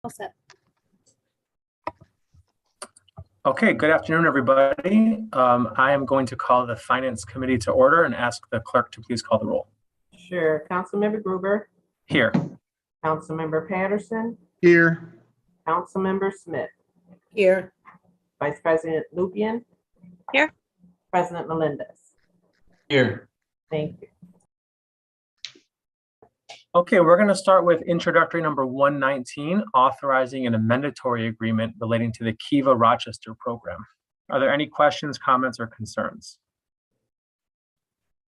All set. Okay, good afternoon, everybody. I am going to call the Finance Committee to order and ask the clerk to please call the roll. Sure. Councilmember Gruber, Here. Councilmember Patterson, Here. Councilmember Smith, Here. Vice President Lupian. Here. President Melendez. Here. Thank you. Okay, we're going to start with introductory number 119, authorizing an amendatory agreement relating to the Kiva Rochester program. Are there any questions, comments, or concerns?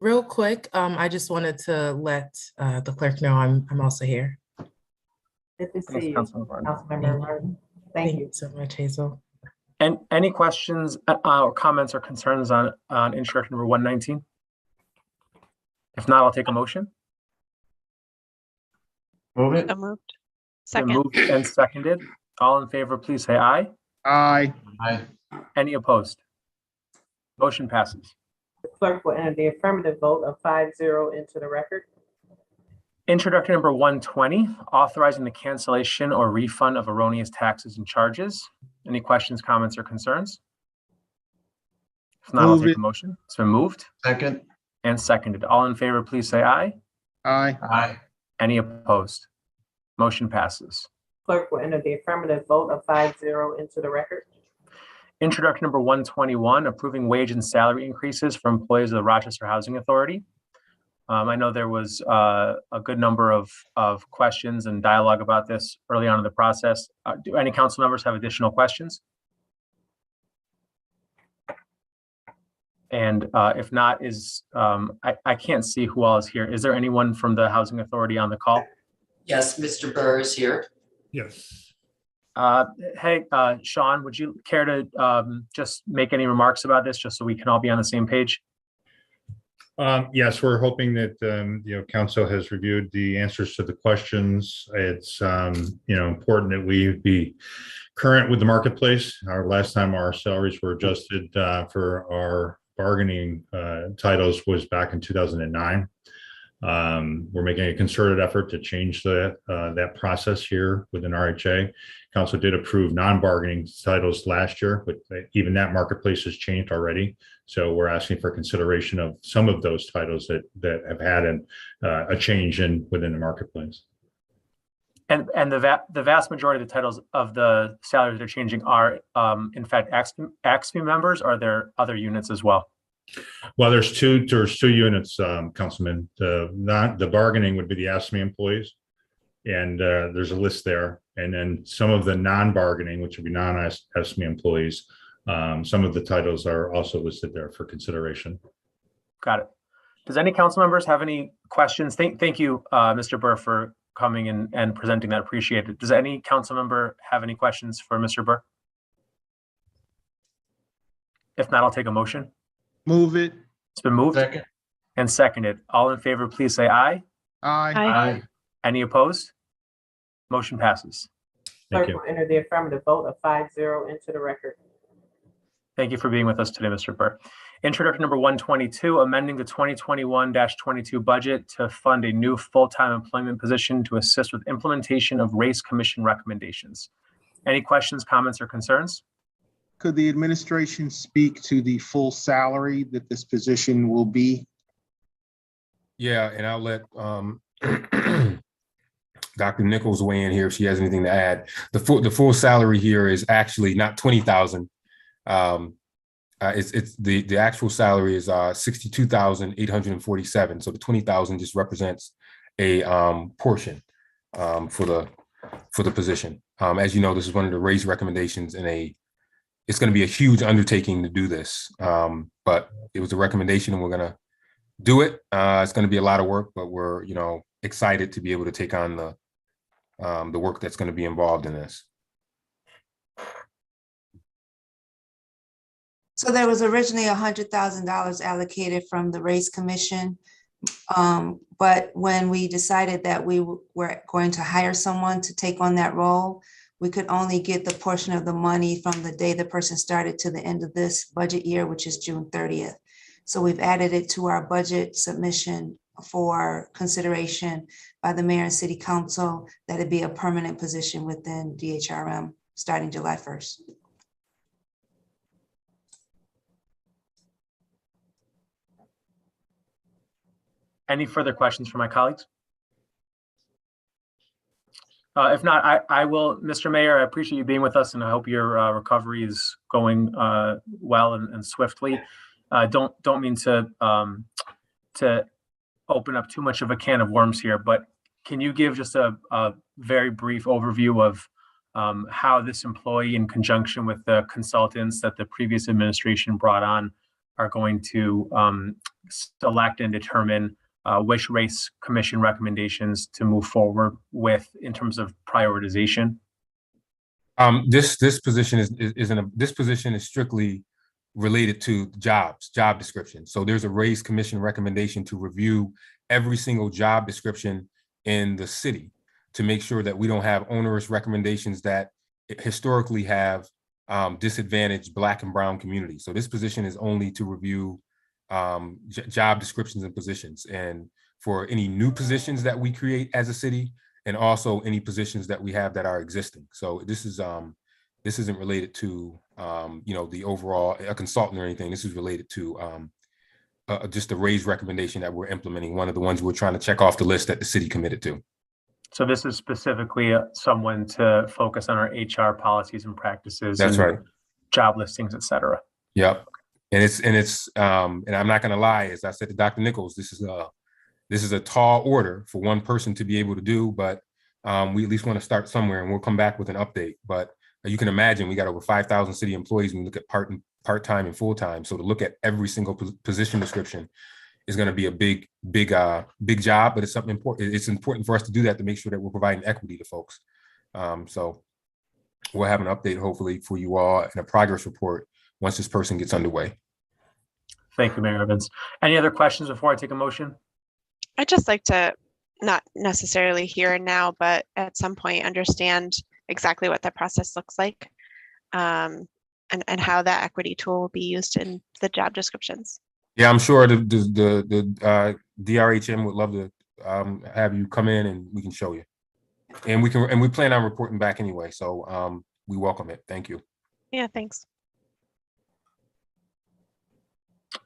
Real quick, I just wanted to let the clerk know I'm also here. Good to Thanks, see you, Councilmember Martin. Councilmember Martin. Thank you. so much, Hazel. And any questions or comments or concerns on introductory number 119? If not, I'll take a motion. Move it. So moved. Been Second. moved and seconded. All in favor, please say aye. Aye. Aye. Any opposed? Motion passes. The clerk will enter the affirmative vote of 5-0 into the record. Introductory number 120, authorizing the cancellation or refund of erroneous taxes and charges. Any questions, comments, or concerns? If not, I'll Move take it. a motion. It's been moved Second. and seconded. All in favor, please say aye. Aye. Aye. Any opposed? Motion passes. Clerk will enter the affirmative vote of 5-0 into the record. Introductory number 121, approving wage and salary increases for employees of the Rochester Housing Authority. I know there was a good number of questions and dialogue about this early on in the process. Do any council members have additional questions? And if not, I can't see who all is here. Is there anyone from the Housing Authority on the call? Yes, Mr. Burr is here. Yes. Hey, Sean, would you care to just make any remarks about this, just so we can all be on the same page? Yes, we're hoping that, council has reviewed the answers to the questions. It's, important that we be current with the marketplace. Last time our salaries were adjusted for our bargaining titles was back in 2009. We're making a concerted effort to change that process here within RHA. Council did approve non-bargaining titles last year, but even that marketplace has changed already. So we're asking for consideration of some of those titles that have had a change within the marketplace. And the vast majority of the titles of the salaries that are changing are, in fact, AXME members, or are there other units as well? Well, there's two units, Councilman. The bargaining would be the ASME employees, and there's a list there. And then some of the non-bargaining, which would be non-ASME employees, some of the titles are also listed there for consideration. Got it. Does any council members have any questions? Thank you, Mr. Burr, for coming and presenting that. Appreciate it. Does any council member have any questions for Mr. Burr? If not, I'll take a motion. Move it. It's been moved Second. and seconded. All in favor, please say aye. Aye. Aye. Any opposed? Motion passes. Thank Clerk you. will enter the affirmative vote of 5-0 into the record. Thank you for being with us today, Mr. Burr. Introduction number 122, amending the 2021-22 budget to fund a new full-time employment position to assist with implementation of race commission recommendations. Any questions, comments, or concerns? Could the administration speak to the full salary that this position will be? Yeah, and I'll let Dr. Nichols weigh in here if she has anything to add. The full salary here is actually not 20,000. It's the actual salary is 62,847. So the 20,000 just represents a portion for the position. As you know, this is one of the raise recommendations it's going to be a huge undertaking to do this, but it was a recommendation and we're going to do it. It's going to be a lot of work, but we're, excited to be able to take on the work that's going to be involved in this. So there was originally $100,000 allocated from the Race Commission. But when we decided that we were going to hire someone to take on that role, we could only get the portion of the money from the day the person started to the end of this budget year, which is June 30th. So we've added it to our budget submission for consideration by the mayor and city council, that it be a permanent position within DHRM starting July 1st. Any further questions from my colleagues? If not, I will, Mr. Mayor, I appreciate you being with us, and I hope your recovery is going well and swiftly. Don't mean to open up too much of a can of worms here, but can you give just a very brief overview of how this employee, in conjunction with the consultants that the previous administration brought on, are going to select and determine which race commission recommendations to move forward with in terms of prioritization? This position this position is strictly related to job description. So there's a race commission recommendation to review every single job description in the city to make sure that we don't have onerous recommendations that historically have disadvantaged Black and Brown communities. So this position is only to review job descriptions and positions, and for any new positions that we create as a city, and also any positions that we have that are existing. So this isn't related to the overall a consultant or anything. This is related to just a raise recommendation that we're implementing, one of the ones we're trying to check off the list that the city committed to. So this is specifically someone to focus on our HR policies and practices. That's right. Job listings, et cetera. Yep. And I'm not going to lie, as I said to Dr. Nichols, this is a tall order for one person to be able to do, but we at least want to start somewhere, and we'll come back with an update. But you can imagine we got over 5,000 city employees when we look at part-time and full-time. So to look at every single position description is going to be a big job, but it's something important. It's important for us to do that to make sure that we're providing equity to folks. So we'll have an update hopefully for you all and a progress report once this person gets underway. Thank you, Mayor Evans. Any other questions before I take a motion? I'd just like to, not necessarily here and now, but at some point understand exactly what that process looks like, and how that equity tool will be used in the job descriptions. Yeah, I'm sure the DRHM would love to have you come in and we can show you. And we plan on reporting back anyway. So we welcome it. Thank you. Yeah, thanks.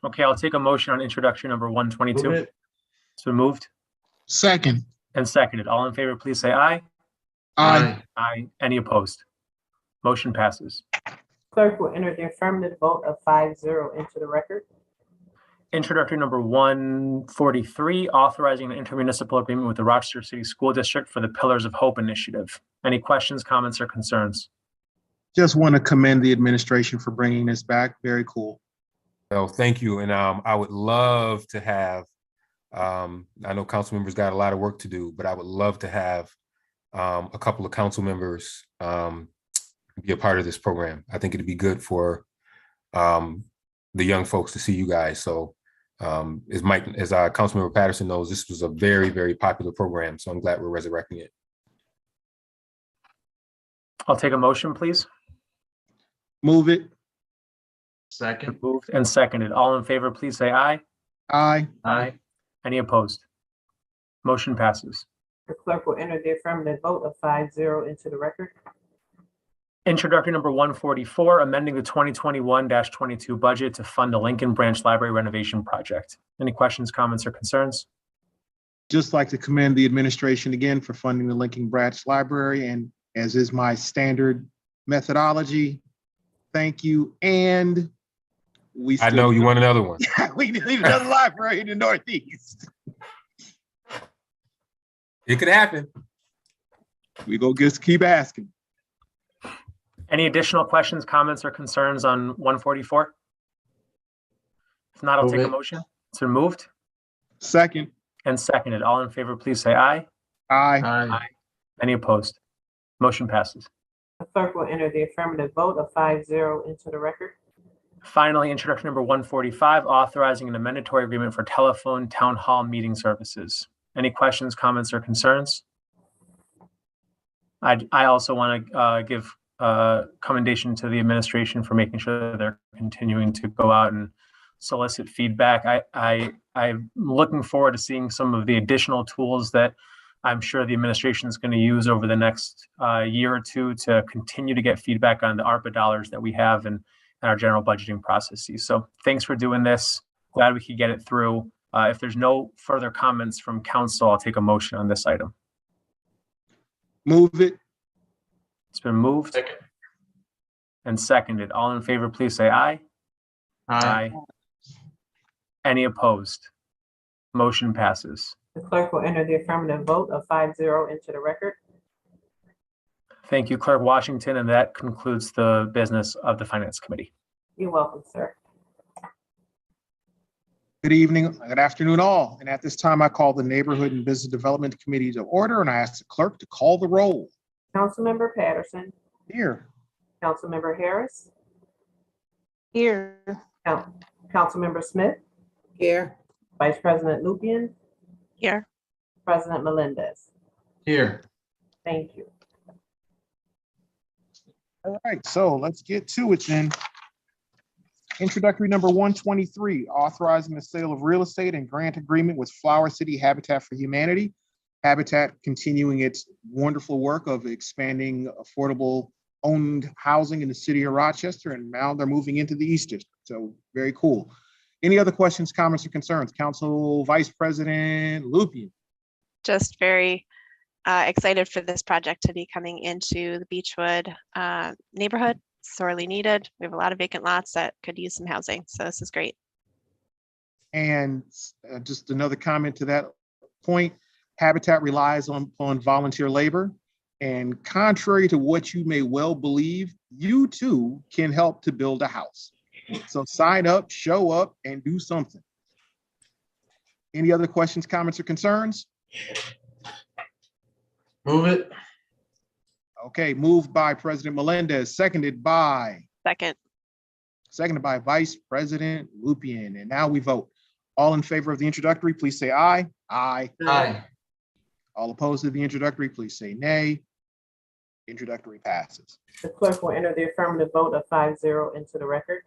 Okay, I'll take a motion on introductory number 122. So moved Second. and seconded. All in favor, please say aye. Aye. Aye. Any opposed? Motion passes. Clerk will enter the affirmative vote of 5-0 into the record. Introductory number 143, authorizing an intermunicipal agreement with the Rochester City School District for the Pillars of Hope initiative. Any questions, comments, or concerns? Just want to commend the administration for bringing this back. Very cool. So thank you. And I would love to have, I know council members got a lot of work to do, but I would love to have a couple of council members be a part of this program. I think it'd be good for the young folks to see you guys. So as our Councilmember Patterson knows, this was a very, very popular program. So I'm glad we're resurrecting it. I'll take a motion, please. Move it. Second. Moved and seconded. All in favor, please say aye. Aye. Aye. Any opposed? Motion passes. The clerk will enter the affirmative vote of 5-0 into the record. Introductory number 144, amending the 2021-22 budget to fund the Lincoln Branch Library renovation project. Any questions, comments, or concerns? Just like to commend the administration again for funding the Lincoln Branch Library, and as is my standard methodology, thank you. And I know you want another one. We need another library in the Northeast. It could happen. We go just keep asking. Any additional questions, comments, or concerns on 144? If not, I'll Move take a it. motion. It's been moved Second. and seconded. All in favor, please say aye. Aye. Aye. Any opposed? Motion passes. The clerk will enter the affirmative vote of 5-0 into the record. Finally, introduction number 145, authorizing an amendatory agreement for telephone town hall meeting services. Any questions, comments, or concerns? I also want to give commendation to the administration for making sure that they're continuing to go out and solicit feedback. I'm looking forward to seeing some of the additional tools that I'm sure the administration is going to use over the next year or two to continue to get feedback on the ARPA dollars that we have in our general budgeting processes. So thanks for doing this. Glad we could get it through. If there's no further comments from council, I'll take a motion on this item. Move it. It's been moved Second. and seconded. All in favor, please say aye. Aye. Any opposed? Motion passes. The clerk will enter the affirmative vote of 5-0 into the record. Thank you, Clerk Washington, and that concludes the business of the Finance Committee. You're welcome, sir. Good evening, good afternoon all. And at this time, I call the Neighborhood and Business Development Committee to order, and I ask the clerk to call the roll. Councilmember Patterson, Here. Councilmember Harris, Here. Councilmember Smith, Here. Vice President Lupian, Here. President Melendez. Here. Thank you. All right, so let's get to it then. Introductory number 123, authorizing the sale of real estate and grant agreement with Flower City Habitat for Humanity. Habitat continuing its wonderful work of expanding affordable owned housing in the city of Rochester, and now they're moving into the East District. So very cool. Any other questions, comments, or concerns? Council Vice President Lupien. Just very excited for this project to be coming into the Beechwood neighborhood. Sorely needed. We have a lot of vacant lots that could use some housing. So this is great. And just another comment to that point, Habitat relies on volunteer labor. And contrary to what you may well believe, you too can help to build a house. So sign up, show up, and do something. Any other questions, comments, or concerns? Move it. Okay, moved by President Melendez, seconded by Vice President Lupien. And now we vote. All in favor of the introductory, please say aye. Aye. Aye. All opposed to the introductory, please say nay. Introductory passes. The clerk will enter the affirmative vote of 5-0 into the record.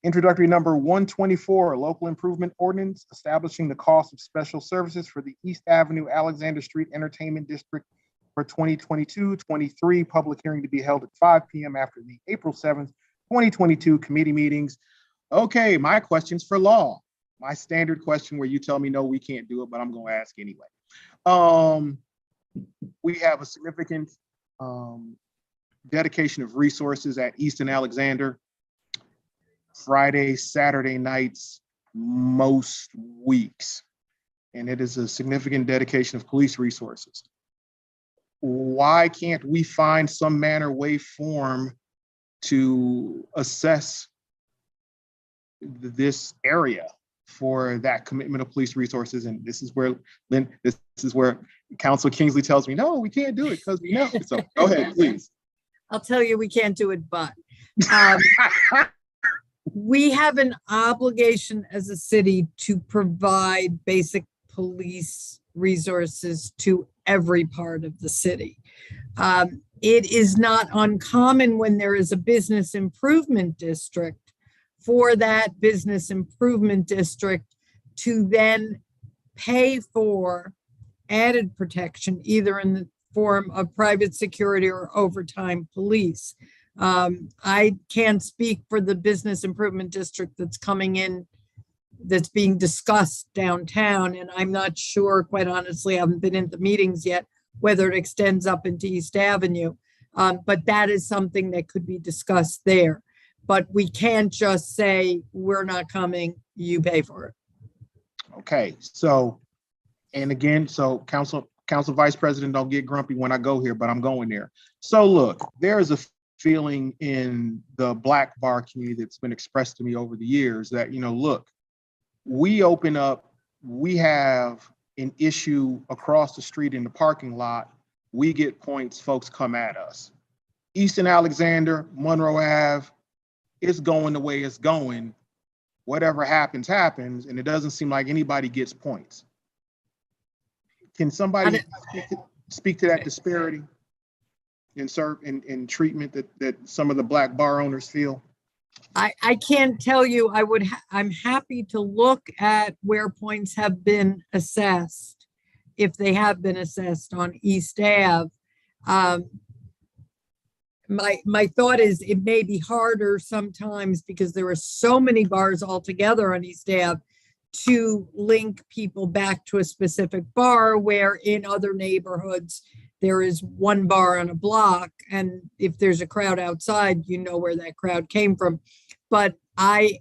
Introductory number 124, local improvement ordinance establishing the cost of special services for the East Avenue Alexander Street Entertainment District for 2022-23, public hearing to be held at 5 p.m. after the April 7th, 2022 committee meetings. Okay, my questions for law. My standard question where you tell me, no, we can't do it, but I'm going to ask anyway. We have a significant dedication of resources at East and Alexander. Friday, Saturday nights, most weeks. And it is a significant dedication of police resources. Why can't we find some manner, way, form to assess this area for that commitment of police resources? And this is where, Lynn, this is where Council Kingsley tells me, no, we can't do it because we know. So go ahead, please. I'll tell you, we can't do it, but we have an obligation as a city to provide basic police resources to every part of the city. It is not uncommon when there is a business improvement district for that business improvement district to then pay for added protection, either in the form of private security or overtime police. I can't speak for the business improvement district that's coming in, that's being discussed downtown. And I'm not sure, quite honestly, I haven't been in the meetings yet, whether it extends up into East Avenue. But that is something that could be discussed there. But we can't just say, we're not coming, you pay for it. Okay, so, and again, so Council Vice President, don't get grumpy when I go here, but I'm going there. So look, there is a feeling in the Black bar community that's been expressed to me over the years that, you know, look, we open up, we have an issue across the street in the parking lot, we get points, folks come at us. Eastern Alexander, Monroe Ave, it's going the way it's going. Whatever happens, happens, and it doesn't seem like anybody gets points. Can somebody speak to that disparity in treatment that some of the Black bar owners feel? I can't tell you, I'm happy to look at where points have been assessed, if they have been assessed on East Ave. My thought is it may be harder sometimes because there are so many bars altogether on East Ave to link people back to a specific bar, where in other neighborhoods, there is one bar on a block. And if there's a crowd outside, you know where that crowd came from. But I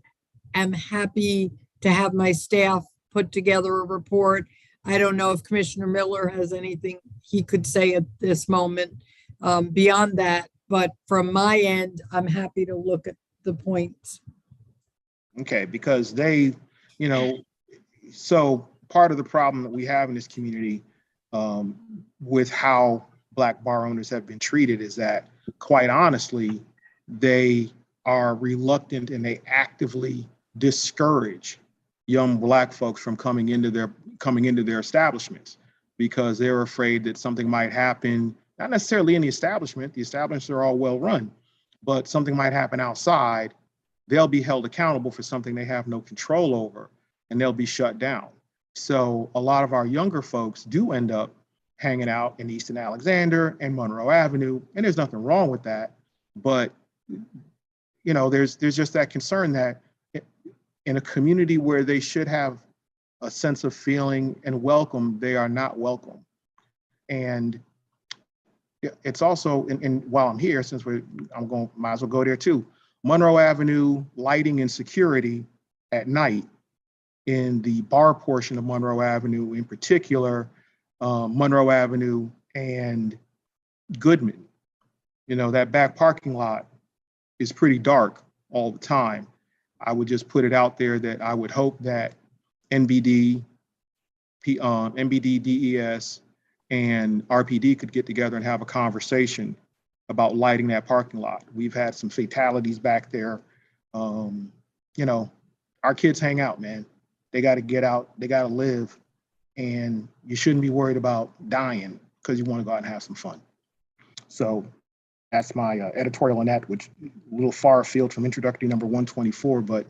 am happy to have my staff put together a report. I don't know if Commissioner Miller has anything he could say at this moment beyond that. But from my end, I'm happy to look at the points. Okay, because they, you know, so part of the problem that we have in this community with how Black bar owners have been treated is that, quite honestly, they are reluctant and they actively discourage young Black folks from coming into their establishments because they're afraid that something might happen, not necessarily in the establishment. The establishments are all well run, but something might happen outside. They'll be held accountable for something they have no control over, and they'll be shut down. So a lot of our younger folks do end up hanging out in East and Alexander and Monroe Avenue, and there's nothing wrong with that. But you know, there's just that concern that in a community where they should have a sense of feeling and welcome, they are not welcome. And it's also, and while I'm here, since might as well go there too. Monroe Avenue lighting and security at night in the bar portion of Monroe Avenue, in particular, Monroe Avenue and Goodman. You know, that back parking lot is pretty dark all the time. I would just put it out there that I would hope that NBD, DES, and RPD could get together and have a conversation about lighting that parking lot. We've had some fatalities back there. You know, our kids hang out, man. They got to get out, they got to live, and you shouldn't be worried about dying because you want to go out and have some fun. So that's my editorial on that, which a little far afield from introductory number 124, but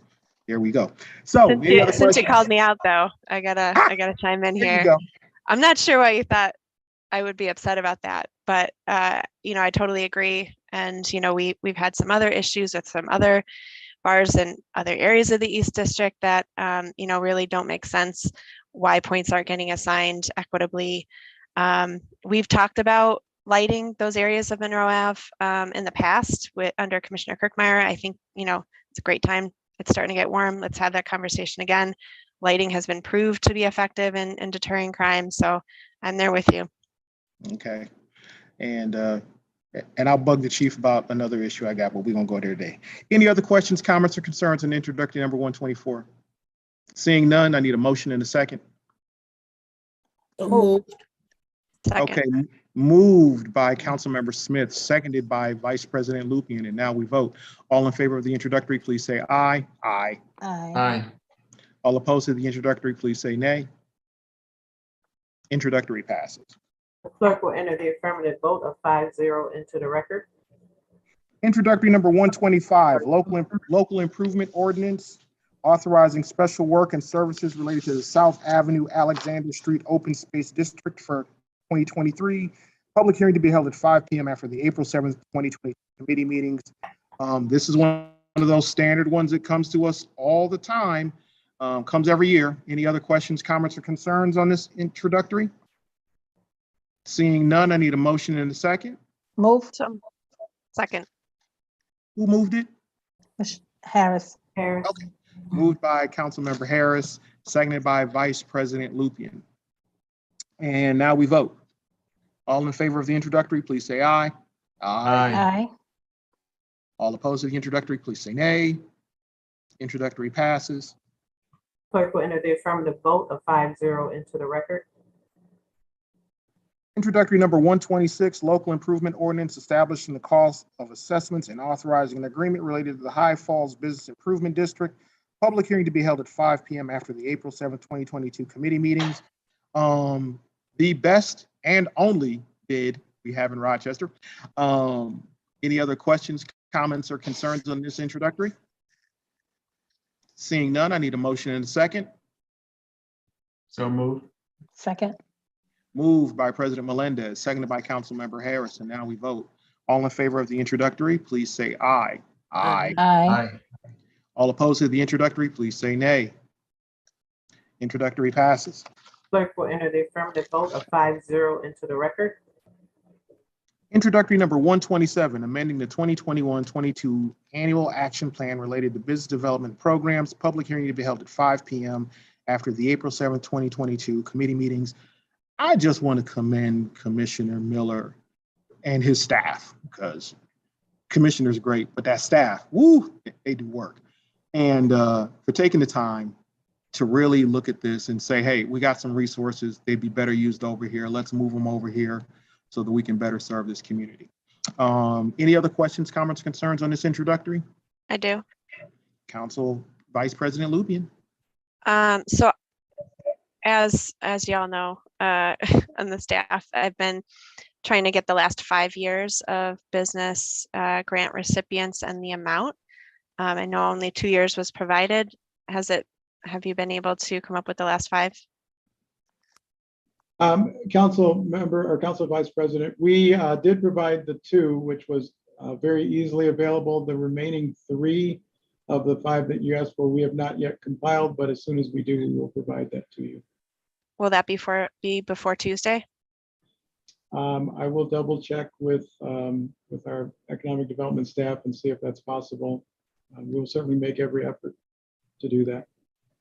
there we go. So since you called me out though, I gotta chime in here. I'm not sure why you thought I would be upset about that, but you know, I totally agree. And you know, we've had some other issues with some other bars in other areas of the East District that you know, really don't make sense why points aren't getting assigned equitably. We've talked about lighting those areas of Monroe Ave in the past under Commissioner Kirkmeyer. I think, you know, it's a great time. It's starting to get warm. Let's have that conversation again. Lighting has been proved to be effective in deterring crime. So I'm there with you. Okay. And I'll bug the chief about another issue I got, but we're going to go there today. Any other questions, comments, or concerns on introductory number 124? Seeing none, I need a motion in a second. Moved. Second. Okay, moved by Councilmember Smith, seconded by Vice President Lupien, and now we vote. All in favor of the introductory, please say aye. Aye. Aye. All opposed to the introductory, please say nay. Introductory passes. The clerk will enter the affirmative vote of 5-0 into the record. Introductory number 125, local improvement ordinance authorizing special work and services related to the South Avenue Alexander Street Open Space District for 2023. Public hearing to be held at 5 p.m. after the April 7th, 2020 committee meetings. This is one of those standard ones that comes to us all the time, comes every year. Any other questions, comments, or concerns on this introductory? Seeing none, I need a motion in a second. Moved. Second. Who moved it? Harris. Harris. Okay. Moved by Councilmember Harris, seconded by Vice President Lupien. And now we vote. All in favor of the introductory, please say aye. Aye. All opposed to the introductory, please say nay. Introductory passes. Clerk will enter the affirmative vote of 5-0 into the record. Introductory number 126, local improvement ordinance establishing the cost of assessments and authorizing an agreement related to the High Falls Business Improvement District. Public hearing to be held at 5 p.m. after the April 7th, 2022 committee meetings. The best and only bid we have in Rochester. Any other questions, comments, or concerns on this introductory? Seeing none, I need a motion and a second. So moved. Second. Moved by President Melendez, seconded by Councilmember Harrison. Now we vote. All in favor of the introductory, please say aye. Aye. Aye. All opposed to the introductory, please say nay. Introductory passes. Clerk will enter the affirmative vote of 5-0 into the record. Introductory number 127, amending the 2021-22 annual action plan related to business development programs. Public hearing to be held at 5 p.m. after the April 7th, 2022 committee meetings. I just want to commend Commissioner Miller and his staff, because Commissioner's great, but that staff, woo, they do work. And for taking the time to really look at this and say, hey, we got some resources, they'd be better used over here. Let's move them over here so that we can better serve this community. Any other questions, comments, concerns on this introductory? I do. Council Vice President Lubian. So as y'all know, on the staff, I've been trying to get the last 5 years of business grant recipients and the amount. I know only 2 years was provided. Have you been able to come up with the last 5? Council member or Council Vice President, we did provide the 2, which was very easily available. The remaining 3 of the 5 that you asked for, we have not yet compiled, but as soon as we do, we will provide that to you. Will that be before Tuesday? I will double check with our economic development staff and see if that's possible. We'll certainly make every effort to do that.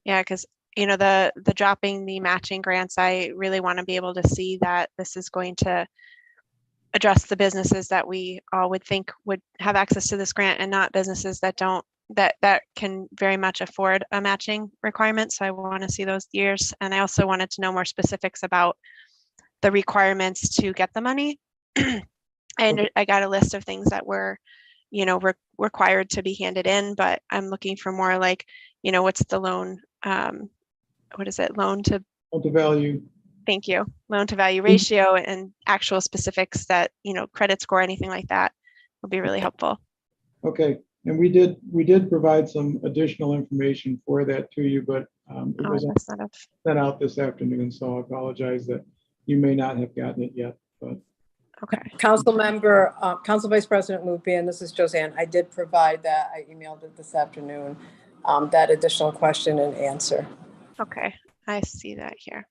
Yeah, because the dropping the matching grants, I really want to be able to see that this is going to address the businesses that we all would think would have access to this grant, and not businesses that don't, that can very much afford a matching requirement. So I want to see those years. And I also wanted to know more specifics about the requirements to get the money. I got a list of things that were, required to be handed in, but I'm looking for more like, what's the loan? What is it? Loan to value. Thank you. Loan to value ratio and actual specifics that, credit score, anything like that would be really helpful. Okay. And we did provide some additional information for that to you, but it was sent out this afternoon. So I apologize that you may not have gotten it yet, but. Okay. Council Vice President Lupian, this is Josanne. I did provide that. I emailed it this afternoon, that additional question and answer. Okay, I see that here.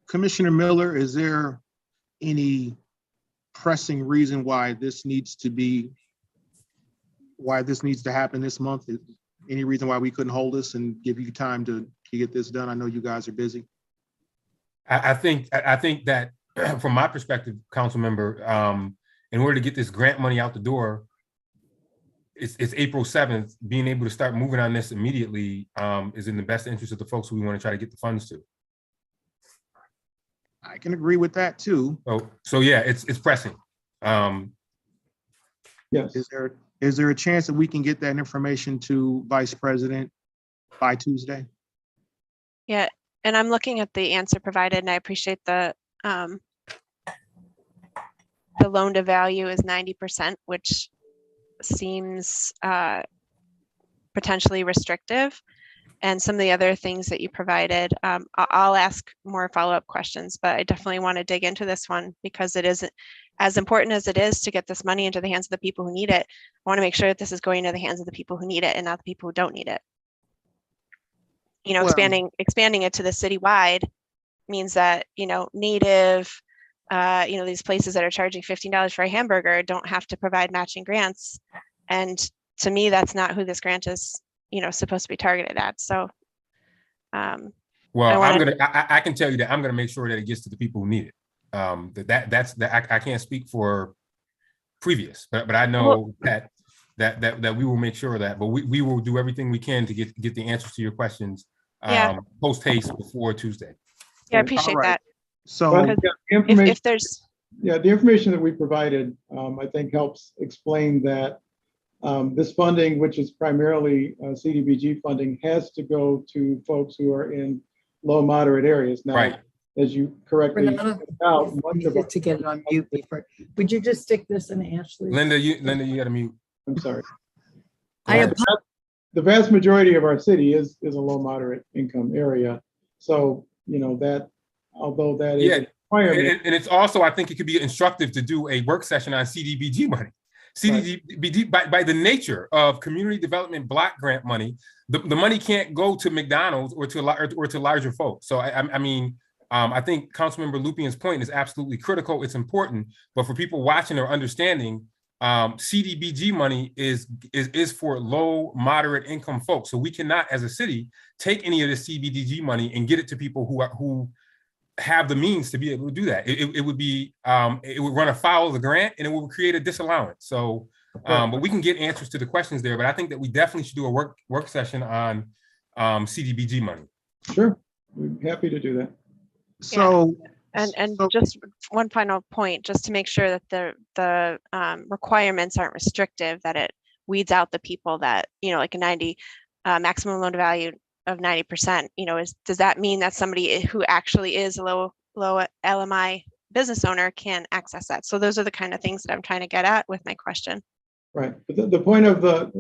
Commissioner Miller, is there any pressing reason why this needs to happen this month? Any reason why we couldn't hold this and give you time to get this done? I know you guys are busy. I think that from my perspective, council member, in order to get this grant money out the door, it's April 7th. Being able to start moving on this immediately is in the best interest of the folks who we want to try to get the funds to. I can agree with that too. So yeah, it's pressing. Yes. Is there a chance that we can get that information to Vice President by Tuesday? Yeah, and I'm looking at the answer provided, and I appreciate the loan to value is 90%, which seems potentially restrictive. And some of the other things that you provided, I'll ask more follow-up questions, but I definitely want to dig into this one because it isn't as important as it is to get this money into the hands of the people who need it. I want to make sure that this is going into the hands of the people who need it and not the people who don't need it. Expanding it to the citywide means that, native, these places that are charging $15 for a hamburger don't have to provide matching grants. And to me, that's not who this grant is, supposed to be targeted at. So, well, I can tell you that I'm going to make sure that it gets to the people who need it. I can't speak for previous, but I know that we will make sure of that, but we will do everything we can to get the answers to your questions post haste before Tuesday. Yeah, I appreciate that. So if there's the information that we provided, I think helps explain that this funding, which is primarily CDBG funding, has to go to folks who are in low moderate areas. Now, right. As you correctly Renata, out, to get it on mute before. Would you just stick this in Ashley? Linda, you got to mute. I'm sorry. I Go ahead. The vast majority of our city is a low moderate income area. So, you know, that, although that is Yeah, a requirement. and it's also, I think it could be instructive to do a work session on CDBG money. CDBG, by the nature of community development block grant money, the money can't go to McDonald's or to larger folks. So I mean, I think Councilmember Lupien's point is absolutely critical. It's important, but for people watching or understanding, CDBG money is for low, moderate income folks. So we cannot, as a city, take any of the CDBG money and get it to people who have the means to be able to do that. It would be, it would run afoul of the grant and it would create a disallowance. So, but we can get answers to the questions there. But I think that we definitely should do a work session on CDBG money. Sure, we're happy to do that. So, And just one final point, just to make sure that the requirements aren't restrictive, that it weeds out the people that, you know, like a 90 maximum loan to value of 90%, you know, does that mean that somebody who actually is a low LMI business owner can access that? So those are the kind of things that I'm trying to get at with my question. Right, but the point of the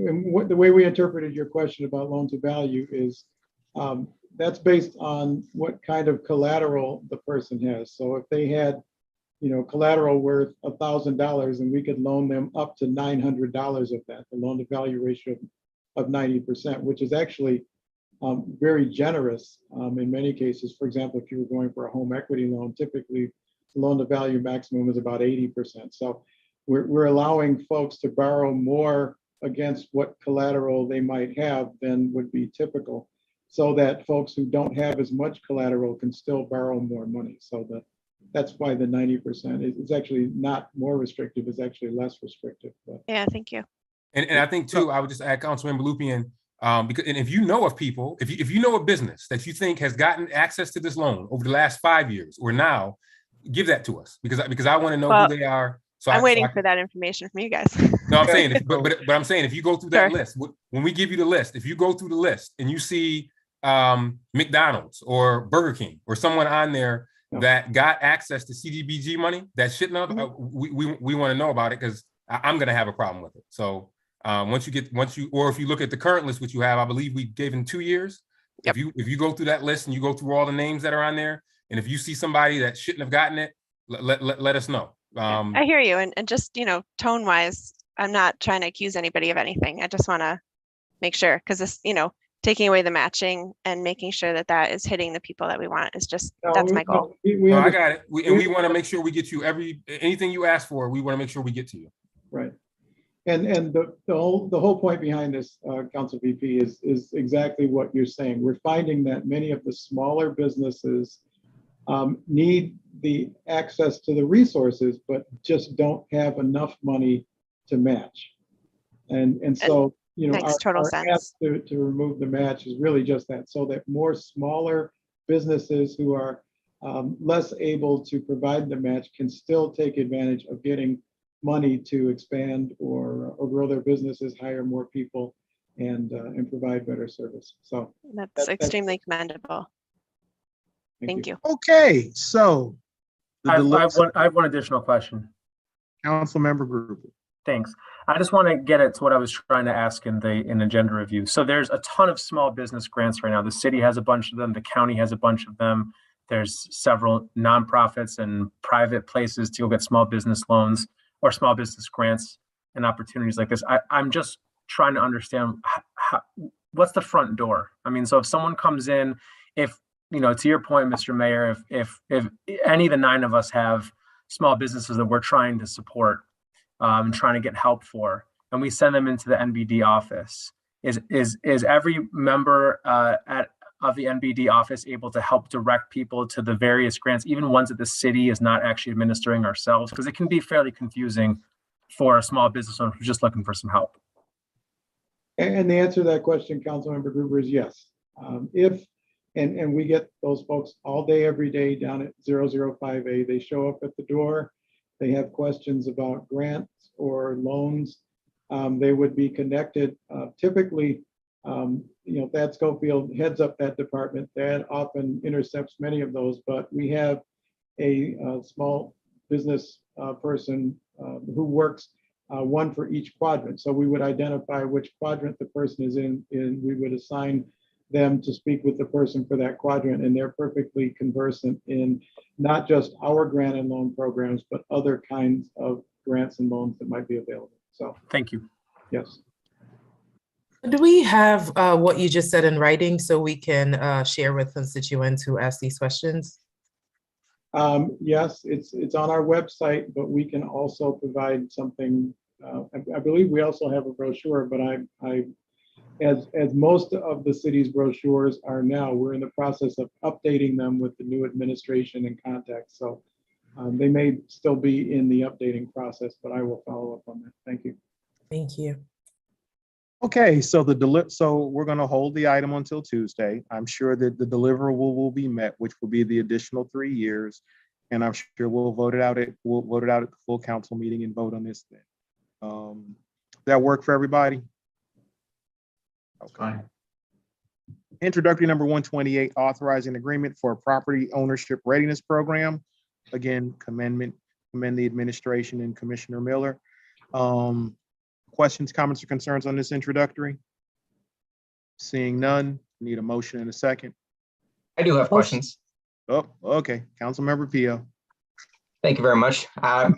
way we interpreted your question about loan to value is that's based on what kind of collateral the person has. So if they had, you know, collateral worth $1,000 and we could loan them up to $900 of that, the loan to value ratio of 90%, which is actually very generous in many cases. For example, if you were going for a home equity loan, typically the loan to value maximum is about 80%. So we're allowing folks to borrow more against what collateral they might have than would be typical, so that folks who don't have as much collateral can still borrow more money. So that's why the 90% is actually not more restrictive, it's actually less restrictive. But. Yeah, thank you. And I think too, I would just add, Councilmember Lupien, because, and if you know of people, if you know a business that you think has gotten access to this loan over the last 5 years or now, give that to us, because I want to know who they are. So I'm waiting for that information from you guys. No, I'm saying, but I'm saying, if you go through that list, when we give you the list, if you go through the list and you see McDonald's or Burger King or someone on there that got access to CDBG money that shouldn't have, we want to know about it, because I'm going to have a problem with it. So or if you look at the current list, which you have, I believe we gave in 2 years. Yep. If you go through that list and you go through all the names that are on there, and if you see somebody that shouldn't have gotten it, let us know. I hear you, and just, you know, tone wise, I'm not trying to accuse anybody of anything. I just want to make sure, because this, you know, taking away the matching and making sure that that is hitting the people that we want is just, that's my goal. I got it. We want to make sure we get you anything you ask for. We want to make sure we get to you. Right. And the whole point behind this, Council VP, is exactly what you're saying. We're finding that many of the smaller businesses need the access to the resources, but just don't have enough money to match. And so, you know, our ask to remove the match is really just that, so that more smaller businesses who are less able to provide the match can still take advantage of getting money to expand or grow their businesses, hire more people, and provide better service. So that's extremely commendable. Thank you. Okay, so I have one additional question. Councilmember Gruber. Thanks. I just want to get at what I was trying to ask in agenda review. So there's a ton of small business grants right now. The city has a bunch of them. The county has a bunch of them. There's several nonprofits and private places to go get small business loans or small business grants and opportunities like this. I'm just trying to understand what's the front door. I mean, so if someone comes in, if, you know, to your point, Mr. Mayor, if any of the 9 of us have small businesses that we're trying to support and trying to get help for, and we send them into the NBD office, is every member of the NBD office able to help direct people to the various grants, even ones that the city is not actually administering ourselves? Because it can be fairly confusing for a small business owner who's just looking for some help. And the answer to that question, Councilmember Gruber, is yes. And we get those folks all day, every day down at 005A. They show up at the door. They have questions about grants or loans. They would be connected. Typically, you know, Thad Schofield heads up that department. Thad often intercepts many of those, but we have a small business person who works one for each quadrant. So we would identify which quadrant the person is in, and we would assign them to speak with the person for that quadrant, and they're perfectly conversant in not just our grant and loan programs, but other kinds of grants and loans that might be available. So, Thank you. yes. Do we have what you just said in writing so we can share with constituents who ask these questions? Yes, it's on our website, but we can also provide something. I believe we also have a brochure, but as most of the city's brochures are now, we're in the process of updating them with the new administration and context. So they may still be in the updating process, but I will follow up on that. Thank you. Thank you. Okay, so so we're going to hold the item until Tuesday. I'm sure that the deliverable will be met, which will be the additional 3 years, and I'm sure we'll vote it out at the full council meeting and vote on this then. That work for everybody? That's fine. Introductory number 128, authorizing agreement for a property ownership readiness program. Again, commend the administration and Commissioner Miller. Questions, comments, or concerns on this introductory? Seeing none, need a motion in a second. I do have questions. Oh, okay. Councilmember Pio. Thank you very much. I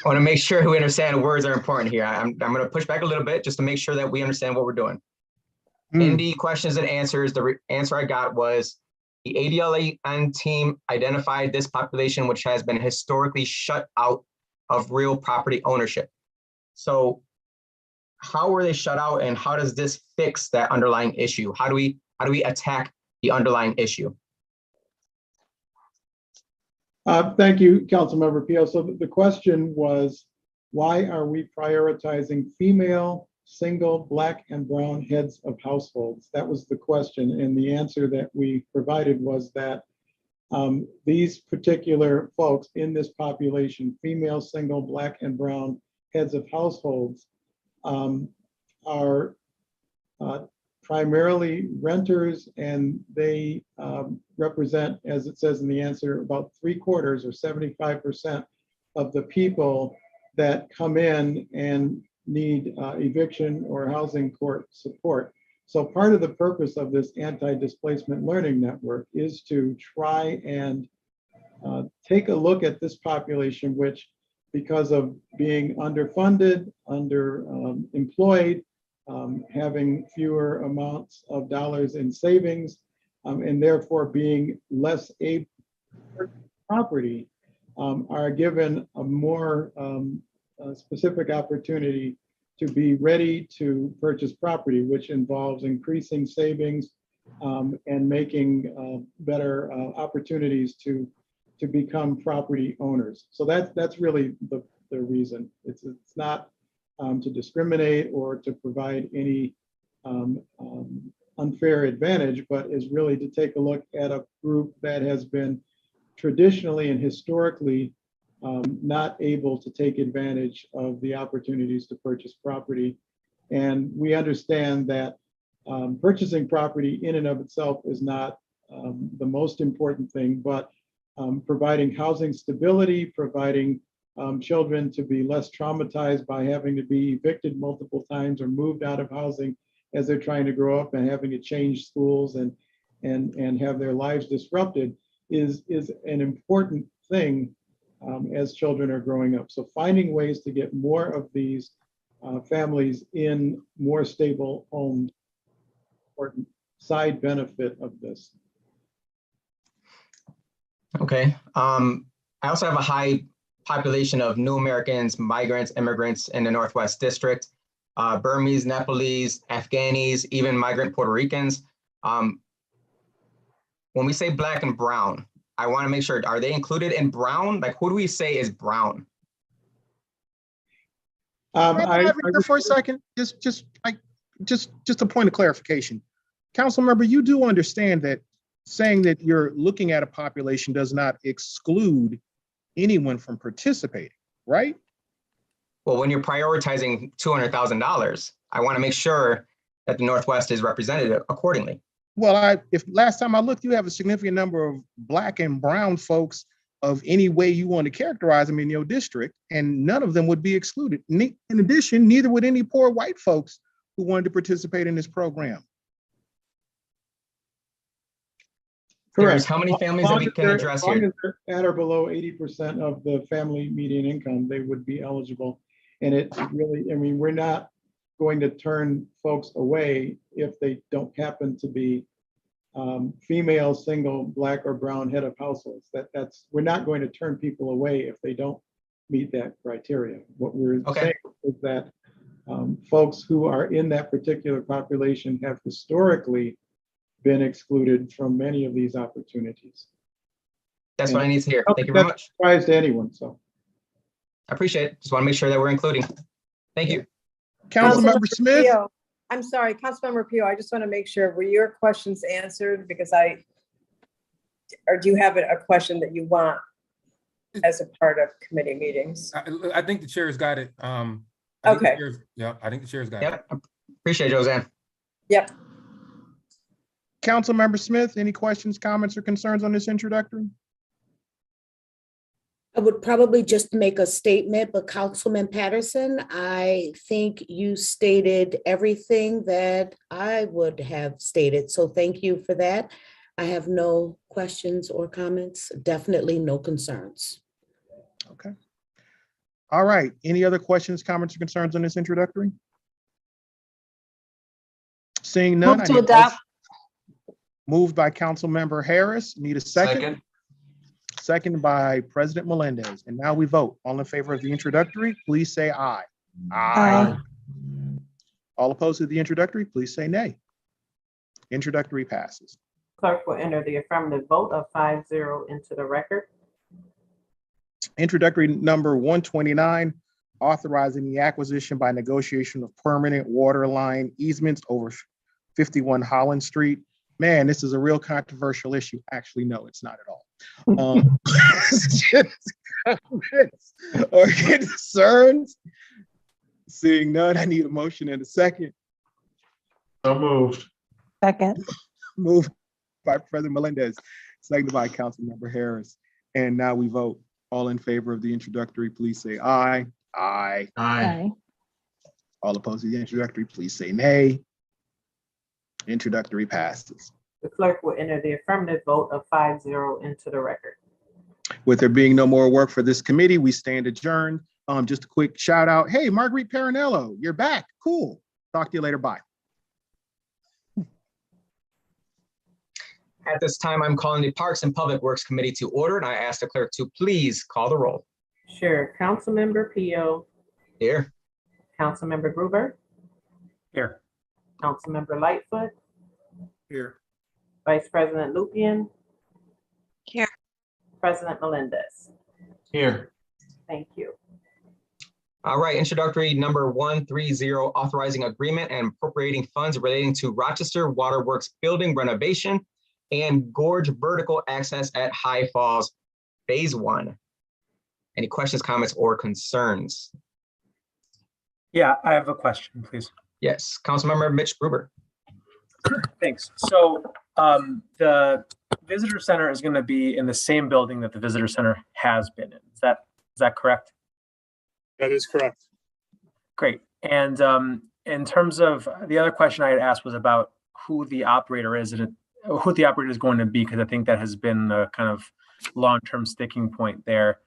want to make sure we understand words are important here. I'm going to push back a little bit just to make sure that we understand what we're doing. In the questions and answers, the answer I got was the ADLN team identified this population, which has been historically shut out of real property ownership. So how were they shut out, and how does this fix that underlying issue? How do we attack the underlying issue? Thank you, Councilmember Pio. So the question was, why are we prioritizing female, single, Black, and brown heads of households? That was the question, and the answer that we provided was that these particular folks in this population, female, single, Black, and brown heads of households, are primarily renters, and they represent, as it says in the answer, about 3/4 or 75% of the people that come in and need eviction or housing court support. So part of the purpose of this anti-displacement learning network is to try and take a look at this population, which, because of being underfunded, underemployed, having fewer amounts of dollars in savings, and therefore being less able to purchase property, are given a more specific opportunity to be ready to purchase property, which involves increasing savings and making better opportunities to become property owners. So that's really the reason. It's not to discriminate or to provide any unfair advantage, but is really to take a look at a group that has been traditionally and historically not able to take advantage of the opportunities to purchase property. And we understand that purchasing property in and of itself is not the most important thing, but providing housing stability, providing children to be less traumatized by having to be evicted multiple times or moved out of housing as they're trying to grow up and having to change schools and have their lives disrupted is an important thing as children are growing up. So finding ways to get more of these families in more stable homes, important side benefit of this. Okay. I also have a high population of new Americans, migrants, immigrants in the Northwest District, Burmese, Nepalese, Afghanis, even migrant Puerto Ricans. When we say Black and brown, I want to make sure, are they included in brown? Like, who do we say is brown? For a second, just a point of clarification. Councilmember, you do understand that saying that you're looking at a population does not exclude anyone from participating, right? Well, when you're prioritizing $200,000, I want to make sure that the Northwest is represented accordingly. Well, if last time I looked, you have a significant number of Black and brown folks of any way you want to characterize them in your district, and none of them would be excluded. In addition, neither would any poor white folks who wanted to participate in this program. There's how many families that we can address As long here? as they're at or below 80% of the family median income, they would be eligible. And it really, I mean, we're not going to turn folks away if they don't happen to be female, single, Black or brown head of households. We're not going to turn people away if they don't meet that criteria. What we're saying is that folks who are in that particular population have historically been excluded from many of these opportunities. That's what I need to hear. Thank you very much. Surprise to anyone, so. I appreciate it. Just want to make sure that we're including. Thank you. Councilmember Smith. Pio, I'm sorry, Councilmember Pio, I just want to make sure, were your questions answered? Because or do you have a question that you want as a part of committee meetings? I think the chair's got it. Okay. Yeah, I think the chair's got it. Yep. Appreciate it, Josanne. Yep. Councilmember Smith, any questions, comments, or concerns on this introductory? I would probably just make a statement, but Councilman Patterson, I think you stated everything that I would have stated. So thank you for that. I have no questions or comments, definitely no concerns. Okay. All right. Any other questions, comments, or concerns on this introductory? Seeing none. Move to adopt. Moved by Councilmember Harris. Need a second? Second by President Melendez. And now we vote. All in favor of the introductory, please say aye. Aye. All opposed to the introductory, please say nay. Introductory passes. Clerk will enter the affirmative vote of 5-0 into the record. Introductory number 129, authorizing the acquisition by negotiation of permanent water line easements over 51 Holland Street. Man, this is a real controversial issue. Actually, no, it's not at all. Comments or concerns? Seeing none, I need a motion and a second. So moved. Second. Moved by President Melendez, seconded by Councilmember Harris. And now we vote. All in favor of the introductory, please say aye. Aye. Aye. All opposed to the introductory, please say nay. Introductory passes. The clerk will enter the affirmative vote of 5-0 into the record. With there being no more work for this committee, we stand adjourned. Just a quick shout out. Hey, Marguerite Parinello, you're back. Cool. Talk to you later. Bye. At this time, I'm calling the Parks and Public Works Committee to order, and I ask the clerk to please call the roll. Sure. Councilmember Pio. Here. Councilmember Gruber. Here. Councilmember Lightfoot. Here. Vice President Lupian. Here. President Melendez. Here. Thank you. All right, introductory number 130, authorizing agreement and appropriating funds relating to Rochester Waterworks building renovation and Gorge vertical access at High Falls, Phase 1. Any questions, comments, or concerns? Yeah, I have a question, please. Yes, Councilmember Mitch Gruber. Thanks. So the visitor center is going to be in the same building that the visitor center has been in. Is that correct? That is correct. Great. And in terms of the other question I had asked was about who the operator is and who the operator is going to be, because I think that has been the kind of long-term sticking point there.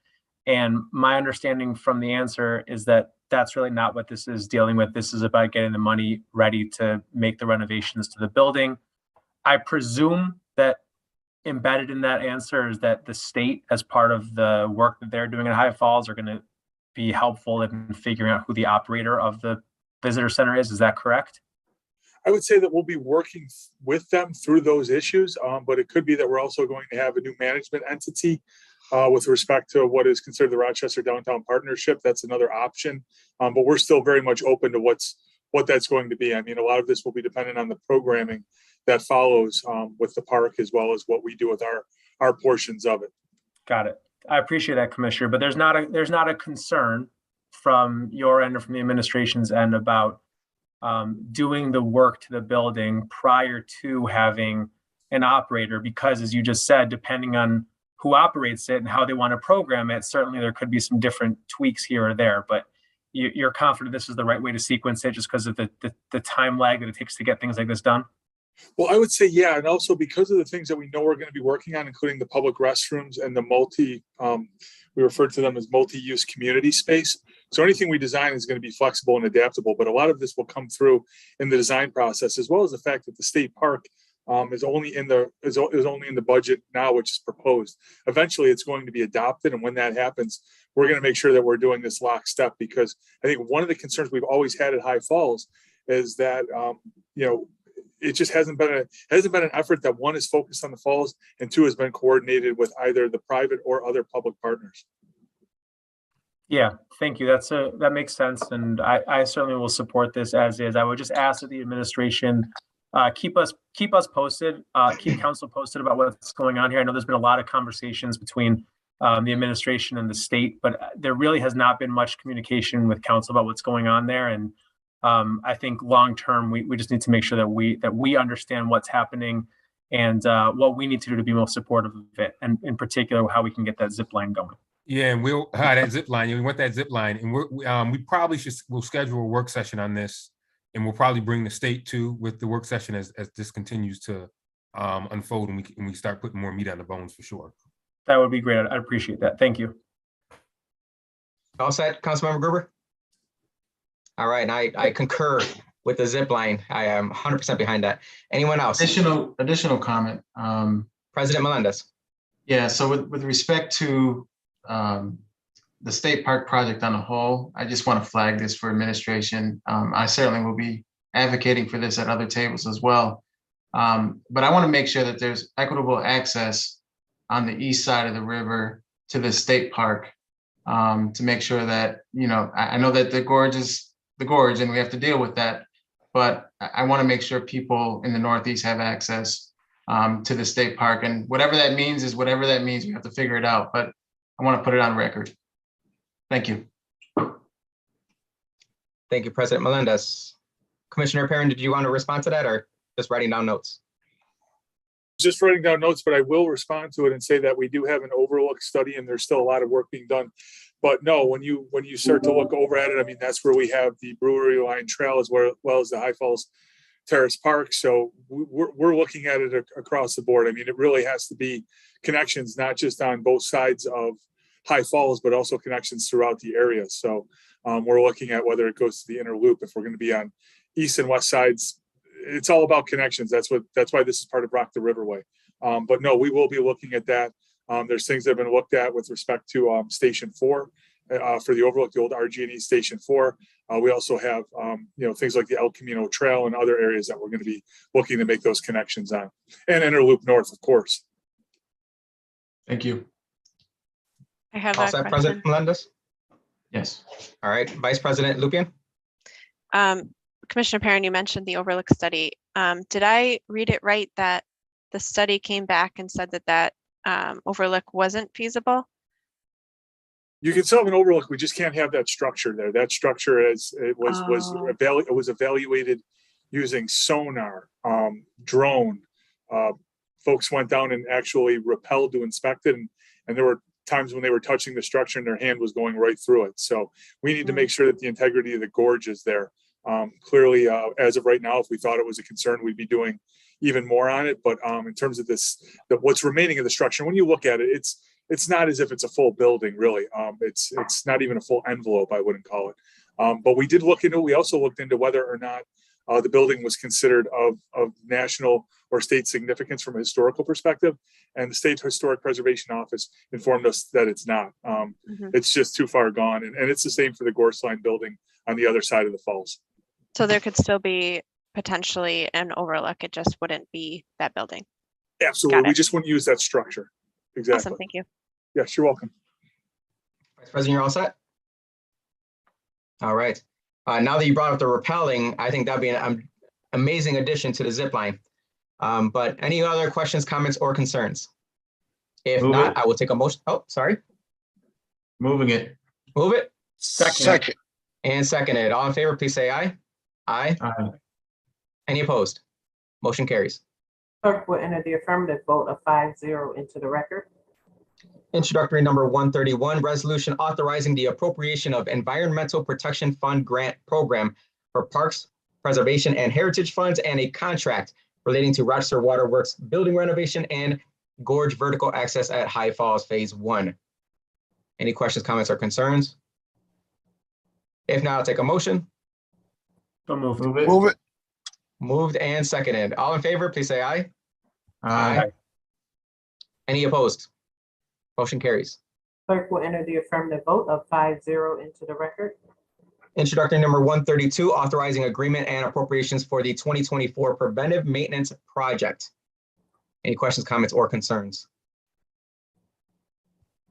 And my understanding from the answer is that that's really not what this is dealing with. This is about getting the money ready to make the renovations to the building. I presume that embedded in that answer is that the state, as part of the work that they're doing at High Falls, are going to be helpful in figuring out who the operator of the visitor center is. Is that correct? I would say that we'll be working with them through those issues, but it could be that we're also going to have a new management entity with respect to what is considered the Rochester Downtown Partnership. That's another option, but we're still very much open to what that's going to be. I mean, a lot of this will be dependent on the programming that follows with the park, as well as what we do with our portions of it. Got it. I appreciate that, Commissioner, but there's not a concern from your end or from the administration's end about doing the work to the building prior to having an operator, because as you just said, depending on who operates it and how they want to program it. Certainly there could be some different tweaks here or there, but you're confident this is the right way to sequence it just because of the time lag that it takes to get things like this done? Well, I would say, yeah. And also because of the things that we know we're going to be working on, including the public restrooms and the we refer to them as multi-use community space. So anything we design is going to be flexible and adaptable, but a lot of this will come through in the design process, as well as the fact that the state park is only in the budget now, which is proposed. Eventually it's going to be adopted. And when that happens, we're going to make sure that we're doing this lockstep, because I think one of the concerns we've always had at High Falls is that, it just hasn't been an effort that, one, is focused on the falls, and two, has been coordinated with either the private or other public partners. Yeah, thank you. That makes sense. And I certainly will support this as is. I would just ask that the administration keep us posted, keep council posted about what's going on here. I know there's been a lot of conversations between the administration and the state, but there really has not been much communication with council about what's going on there. And I think long term, we just need to make sure that we understand what's happening and what we need to do to be most supportive of it, and in particular, how we can get that zip line going. Yeah, and that zip line. We want that zip line, and we probably we'll schedule a work session on this, and we'll probably bring the state too with the work session as this continues to unfold, and we start putting more meat on the bones for sure. That would be great. I'd appreciate that. Thank you. All set, Councilmember Gruber? All right, and I concur with the zip line. I am 100% behind that. Anyone else? Additional comment. President Melendez. Yeah, so with respect to the state park project on a whole, I just want to flag this for administration. I certainly will be advocating for this at other tables as well. But I want to make sure that there's equitable access on the east side of the river to the state park, to make sure that, I know that the gorge is the gorge and we have to deal with that, but I want to make sure people in the Northeast have access to the state park, and whatever that means is whatever that means. We have to figure it out, but I want to put it on record. Thank you. Thank you, President Melendez. Commissioner Perrin, did you want to respond to that, or just writing down notes? Just writing down notes, but I will respond to it and say that we do have an overlook study, and there's still a lot of work being done. But no, when you start to look over at it, I mean, that's where we have the Brewery Line Trail as well as the High Falls Terrace Park. So we're looking at it across the board. I mean, it really has to be connections, not just on both sides of High Falls, but also connections throughout the area. So we're looking at whether it goes to the inner loop. If we're going to be on east and west sides, it's all about connections. That's why this is part of Rock the Riverway. But no, we will be looking at that. There's things that have been looked at with respect to Station 4 for the overlook, the old RG&E Station 4. We also have things like the El Camino Trail and other areas that we're going to be looking to make those connections on, and Interloop North, of course. Thank you. I have All a set, question. President Melendez? Yes. All right, Vice President Lupien? Commissioner Perrin, you mentioned the overlook study. Did I read it right that the study came back and said that overlook wasn't feasible? You can still have an overlook. We just can't have that structure there. That structure was evaluated using sonar, drone. Folks went down and actually rappelled to inspect it, and there were times when they were touching the structure and their hand was going right through it. So we need to make sure that the integrity of the gorge is there. Clearly, as of right now, if we thought it was a concern, we'd be doing even more on it. But in terms of what's remaining of the structure, when you look at it, it's not as if it's a full building, really. It's not even a full envelope, I wouldn't call it. But we did look into it. We also looked into whether or not the building was considered of national or state significance from a historical perspective. And the State Historic Preservation Office informed us that it's not. It's just too far gone. And it's the same for the Gorge Line building on the other side of the falls. So there could still be potentially an overlook. It just wouldn't be that building. Absolutely. We just wouldn't use that structure. Exactly. Awesome. Thank you. Yes, you're welcome. Vice President, you're all set? All right. Now that you brought up the rappelling, I think that'd be an amazing addition to the zip line. But any other questions, comments, or concerns? If not, I will take a motion. Oh, sorry. Moving it. Move it. Second. And seconded. All in favor, please say aye. Aye. Aye. Any opposed? Motion carries. Clerk will enter the affirmative vote of 5-0 into the record. Introductory number 131, resolution authorizing the appropriation of Environmental Protection Fund grant program for parks, preservation and heritage funds, and a contract relating to Rochester Waterworks building renovation and Gorge vertical access at High Falls Phase 1. Any questions, comments, or concerns? If not, I'll take a motion. So moved. Move it. Moved and seconded. All in favor, please say aye. Aye. Any opposed? Motion carries. Clerk will enter the affirmative vote of 5-0 into the record. Introductory number 132, authorizing agreement and appropriations for the 2024 Preventive Maintenance Project. Any questions, comments, or concerns?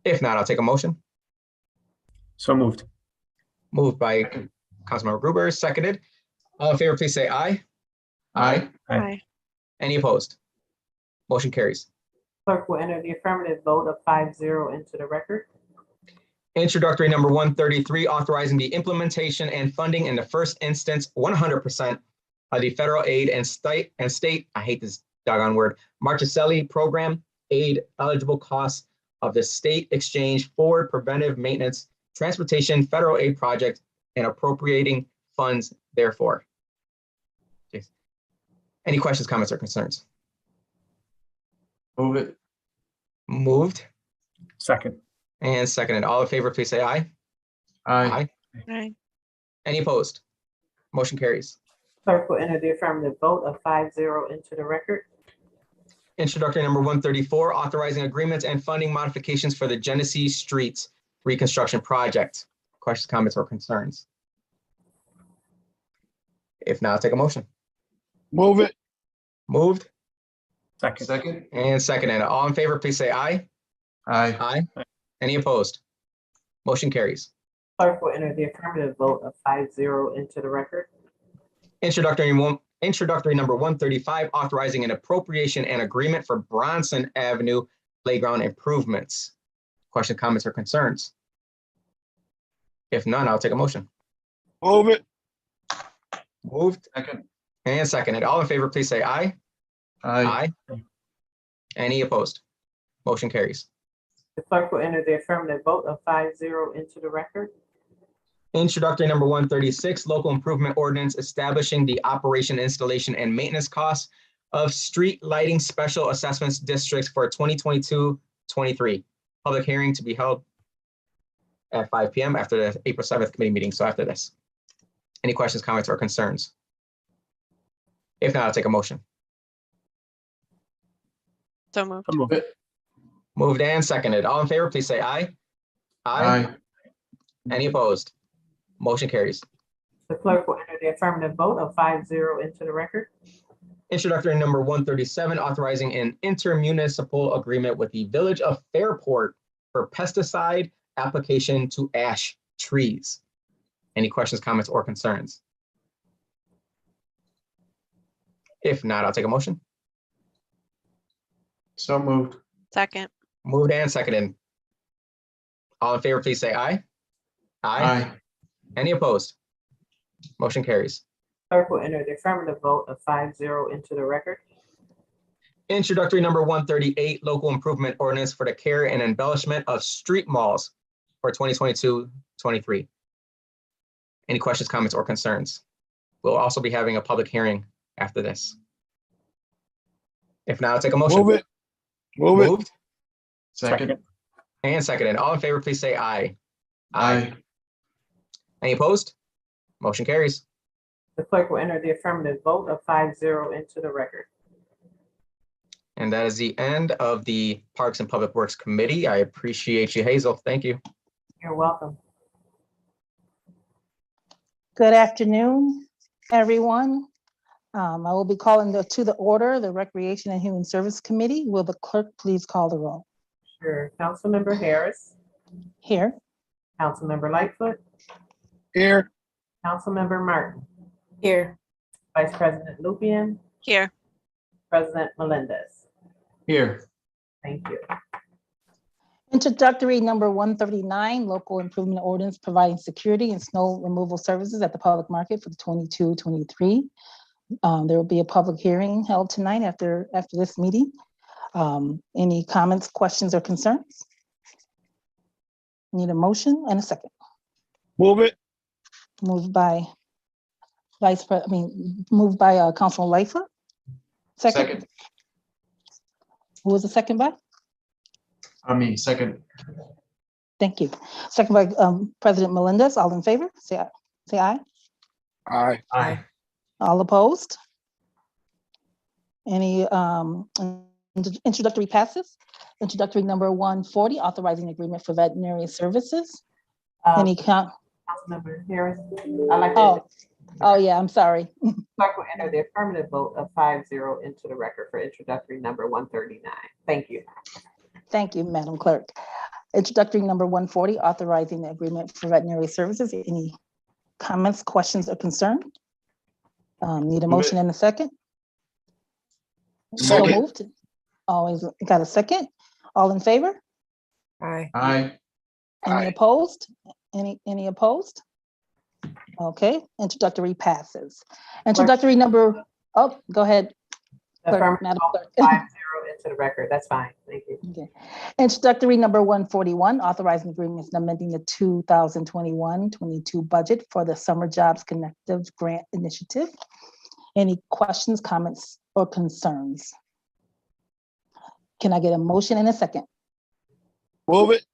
If not, I'll take a motion. So moved. Moved by Councilmember Gruber, seconded. All in favor, please say aye. Aye. Aye. Any opposed? Motion carries. Clerk will enter the affirmative vote of 5-0 into the record. Introductory number 133, authorizing the implementation and funding in the first instance 100% of the federal aid and state, I hate this doggone word, Marchicelli program aid eligible costs of the state exchange forward preventive maintenance transportation federal aid project and appropriating funds therefore. Any questions, comments, or concerns? Move it. Moved Second. and seconded. All in favor, please say aye. Aye. Aye. Any opposed? Motion carries. Clerk will enter the affirmative vote of 5-0 into the record. Introductory number 134, authorizing agreements and funding modifications for the Genesee Streets reconstruction project. Questions, comments, or concerns? If not, I'll take a motion. Move it. Moved Second. and seconded. All in favor, please say aye. Aye. Aye. Any opposed? Motion carries. Clerk will enter the affirmative vote of 5-0 into the record. Introductory number 135, authorizing an appropriation and agreement for Bronson Avenue playground improvements. Questions, comments, or concerns? If none, I'll take a motion. Move it. Moved Second. and seconded. All in favor, please say aye. Aye. Any opposed? Motion carries. The clerk will enter the affirmative vote of 5-0 into the record. Introductory number 136, local improvement ordinance establishing the operation, installation, and maintenance costs of street lighting special assessments districts for 2022-23. Public hearing to be held at 5 p.m. after the April 7th committee meeting, so after this. Any questions, comments, or concerns? If not, I'll take a motion. So moved. So moved. Moved and seconded. All in favor, please say aye. Aye. Any opposed? Motion carries. The clerk will enter the affirmative vote of 5-0 into the record. Introductory number 137, authorizing an inter-municipal agreement with the Village of Fairport for pesticide application to ash trees. Any questions, comments, or concerns? If not, I'll take a motion. So moved. Second. Moved and seconded. All in favor, please say aye. Aye. Any opposed? Motion carries. Clerk will enter the affirmative vote of 5-0 into the record. Introductory number 138, local improvement ordinance for the care and embellishment of street malls for 2022-23. Any questions, comments, or concerns? We'll also be having a public hearing after this. If not, I'll take a motion. Move it. Move it. Moved Second. and seconded. All in favor, please say aye. Aye. Any opposed? Motion carries. The clerk will enter the affirmative vote of 5-0 into the record. And that is the end of the Parks and Public Works Committee. I appreciate you, Hazel. Thank you. You're welcome. Good afternoon, everyone. I will be calling to the order the Recreation and Human Service Committee. Will the clerk please call the roll? Sure. Councilmember Harris, Here. Councilmember Lightfoot, Here. Councilmember Martin, Here. Vice President Lupian, Here. President Melendez. Here. Thank you. Introductory number 139, local improvement ordinance providing security and snow removal services at the public market for the 22-23. There will be a public hearing held tonight after this meeting. Any comments, questions, or concerns? Need a motion and a second. Move it. Moved by moved by Councilman Leifer. Second. Who was the second by? Me, second. Thank you. Second by President Melendez. All in favor? Say aye. Say aye. Aye. Aye. All opposed? Any introductory passes? Introductory number 140, authorizing agreement for veterinary services. Any count? Councilmember Harris, I'd like to. Oh yeah, I'm sorry. Clerk will enter the affirmative vote of 5-0 into the record for introductory number 139. Thank you. Thank you, Madam Clerk. Introductory number 140, authorizing the agreement for veterinary services. Any comments, questions, or concern? Need a motion and a second? So moved. Always got a second. All in favor? Aye. Aye. Any opposed? Any opposed? Okay, introductory passes. Introductory number, oh, go ahead. Clerk, Madam Clerk. 5-0 into the record. That's fine. Thank you. Okay. Introductory number 141, authorizing agreements and amending the 2021-22 budget for the Summer Jobs Connective Grant Initiative. Any questions, comments, or concerns? Can I get a motion and a second? Move it.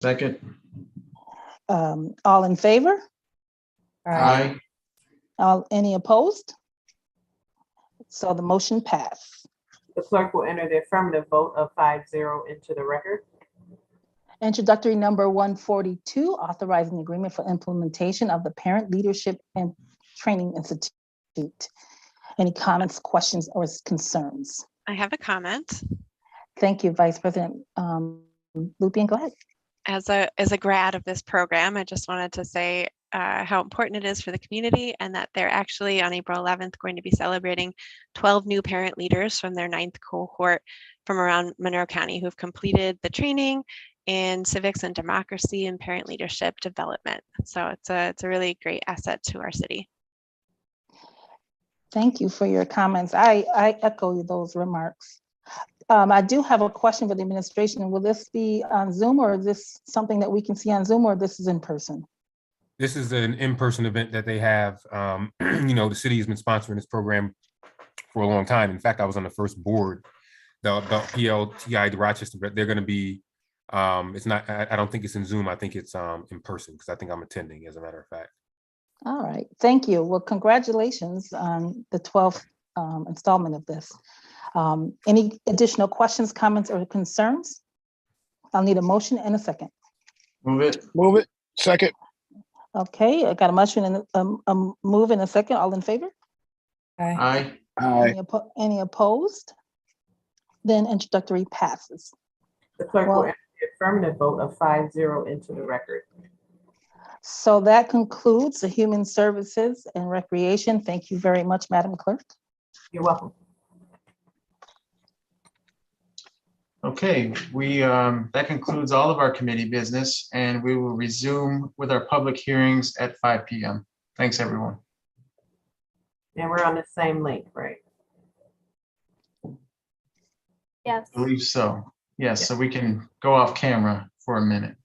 Second. All in favor? Aye. Any opposed? So the motion passed. The clerk will enter the affirmative vote of 5-0 into the record. Introductory number 142, authorizing agreement for implementation of the Parent Leadership and Training Institute. Any comments, questions, or concerns? I have a comment. Thank you, Vice President Lupien, go ahead. As a grad of this program, I just wanted to say how important it is for the community, and that they're actually on April 11th going to be celebrating 12 new parent leaders from their 9th cohort from around Monroe County who've completed the training in civics and democracy and parent leadership development. So it's a really great asset to our city. Thank you for your comments. I echo those remarks. I do have a question for the administration. Will this be on Zoom, or is this something that we can see on Zoom, or this is in person? This is an in-person event that they have. You know, the city has been sponsoring this program for a long time. In fact, I was on the first board, the PLTI Rochester, but they're going to be, it's not, I don't think it's in Zoom. I think it's in person, because I think I'm attending, as a matter of fact. All right, thank you. Well, congratulations on the 12th installment of this. Any additional questions, comments, or concerns? I'll need a motion and a second. Move it. Move it. Second. Okay, I got a motion and a move in a second. All in favor? Aye. Aye. Any opposed? Then introductory passes. The clerk will enter the affirmative vote of 5-0 into the record. So that concludes the Human Services and Recreation. Thank you very much, Madam Clerk. You're welcome. Okay, that concludes all of our committee business, and we will resume with our public hearings at 5 p.m. Thanks, everyone. And we're on the same link, right? Yes. I believe so. Yes, so we can go off camera for a minute.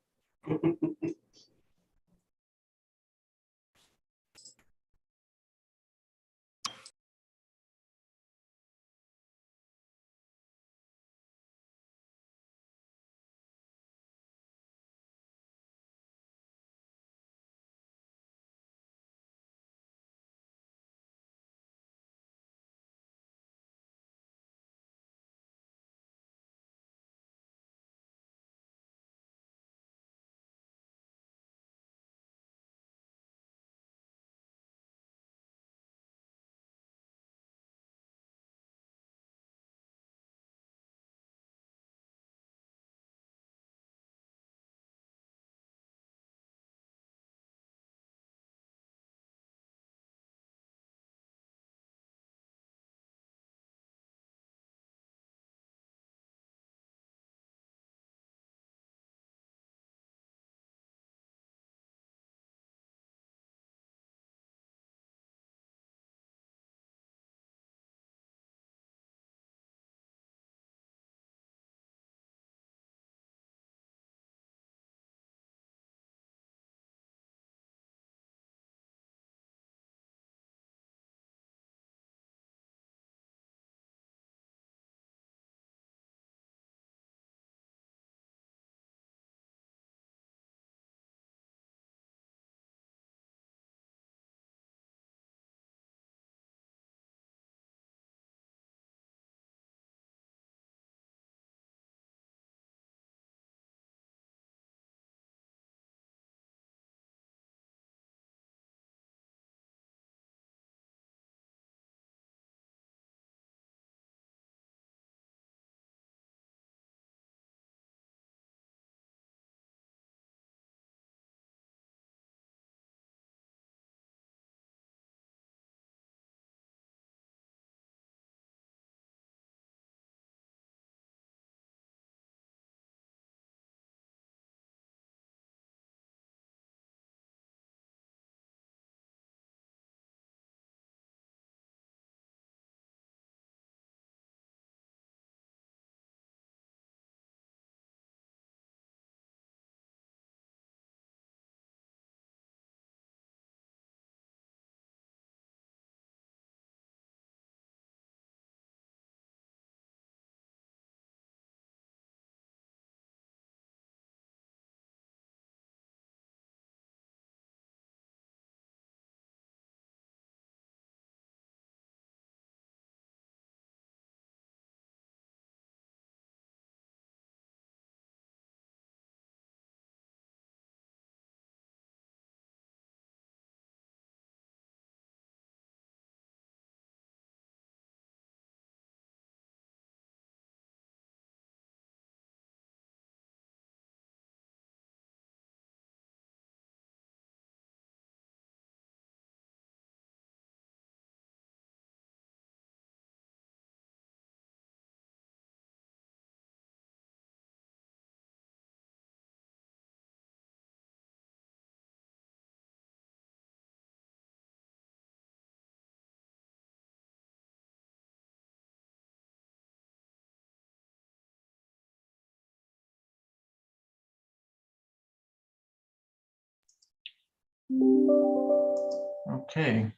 Okay.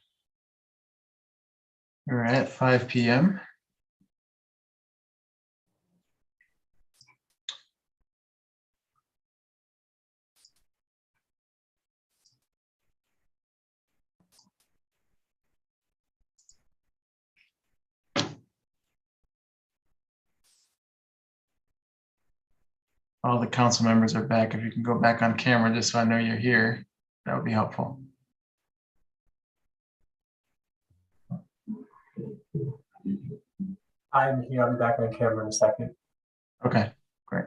We're at 5 p.m. All the council members are back. If you can go back on camera, just so I know you're here, that would be helpful. I'm here. I'll be back on camera in a second. Okay, great.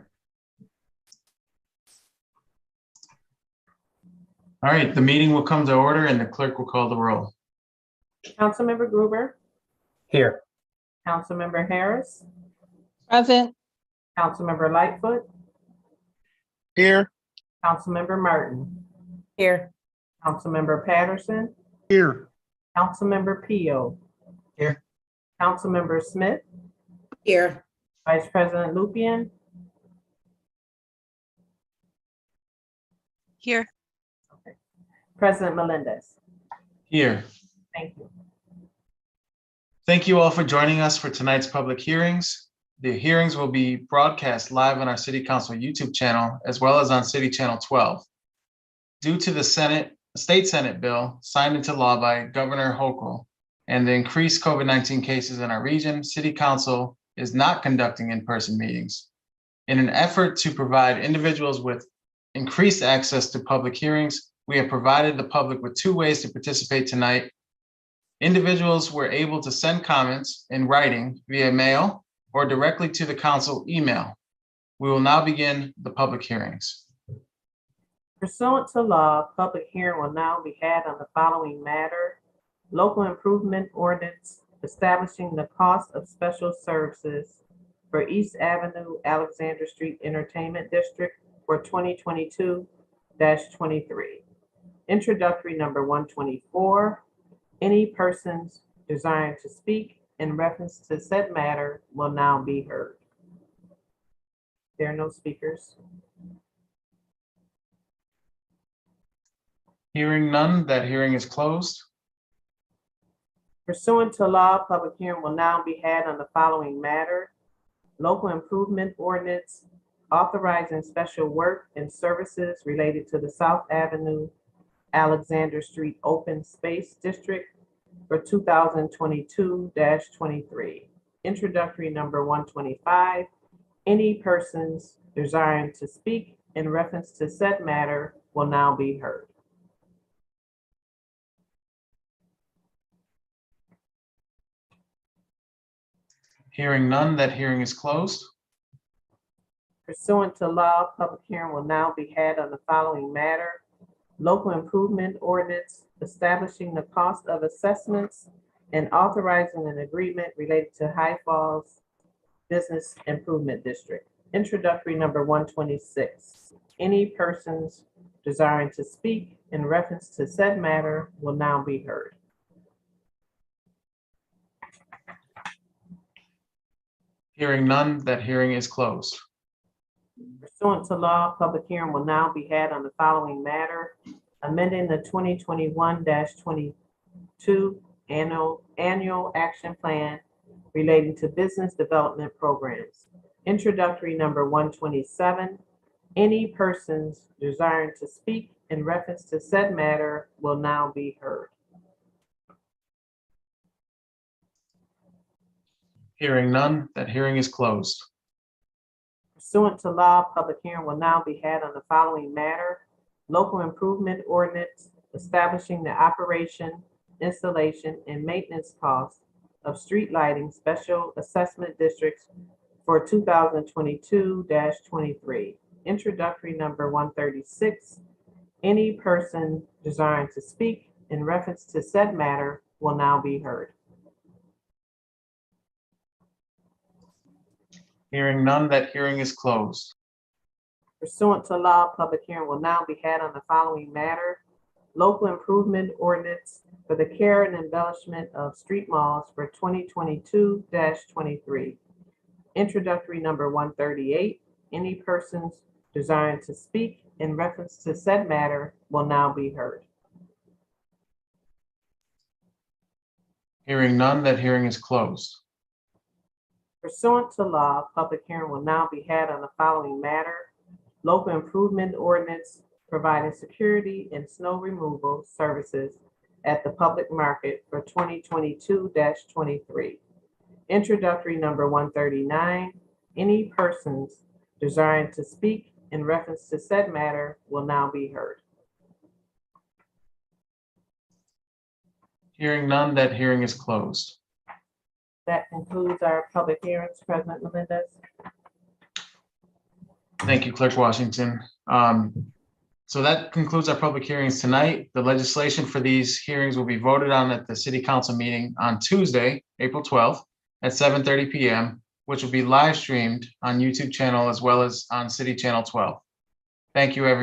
All right, the meeting will come to order and the clerk will call the roll. Councilmember Gruber, Here. Councilmember Harris, Present. Councilmember Lightfoot, Here. Councilmember Martin, Here. Councilmember Patterson, Here. Councilmember Pio. Here. Councilmember Smith, Here. Vice President Lupian, Here. President Melendez. Here. Thank you. Thank you all for joining us for tonight's public hearings. The hearings will be broadcast live on our City Council YouTube channel, as well as on City Channel 12. Due to the State Senate bill signed into law by Governor Hochul and the increased COVID-19 cases in our region, City Council is not conducting in-person meetings. In an effort to provide individuals with increased access to public hearings, we have provided the public with 2 ways to participate tonight. Individuals were able to send comments in writing via mail or directly to the council email. We will now begin the public hearings. Pursuant to law, public hearing will now be had on the following matter. Local improvement ordinance establishing the cost of special services for East Avenue, Alexander Street Entertainment District for 2022-23. Introductory number 124. Any persons desiring to speak in reference to said matter will now be heard. There are no speakers. Hearing none, that hearing is closed. Pursuant to law, public hearing will now be had on the following matter. Local improvement ordinance authorizing special work and services related to the South Avenue, Alexander Street Open Space District for 2022-23. Introductory number 125. Any persons desiring to speak in reference to said matter will now be heard. Hearing none, that hearing is closed. Pursuant to law, public hearing will now be had on the following matter. Local improvement ordinance establishing the cost of assessments and authorizing an agreement related to High Falls Business Improvement District. Introductory number 126. Any persons desiring to speak in reference to said matter will now be heard. Hearing none, that hearing is closed. Pursuant to law, public hearing will now be had on the following matter. Amending the 2021-22 annual action plan relating to business development programs. Introductory number 127. Any persons desiring to speak in reference to said matter will now be heard. Hearing none, that hearing is closed. Pursuant to law, public hearing will now be had on the following matter. Local improvement ordinance establishing the operation, installation, and maintenance costs of street lighting special assessment districts for 2022-23. Introductory number 136. Any person desiring to speak in reference to said matter will now be heard. Hearing none, that hearing is closed. Pursuant to law, public hearing will now be had on the following matter. Local improvement ordinance for the care and embellishment of street malls for 2022-23. Introductory number 138. Any persons desiring to speak in reference to said matter will now be heard. Hearing none, that hearing is closed. Pursuant to law, public hearing will now be had on the following matter. Local improvement ordinance providing security and snow removal services at the public market for 2022-23. Introductory number 139. Any persons desiring to speak in reference to said matter will now be heard. Hearing none, that hearing is closed. That concludes our public hearings, President Melendez. Thank you, Clerk Washington. So that concludes our public hearings tonight. The legislation for these hearings will be voted on at the City Council meeting on Tuesday, April 12th at 7:30 p.m., which will be live streamed on YouTube channel as well as on City Channel 12. Thank you, everyone.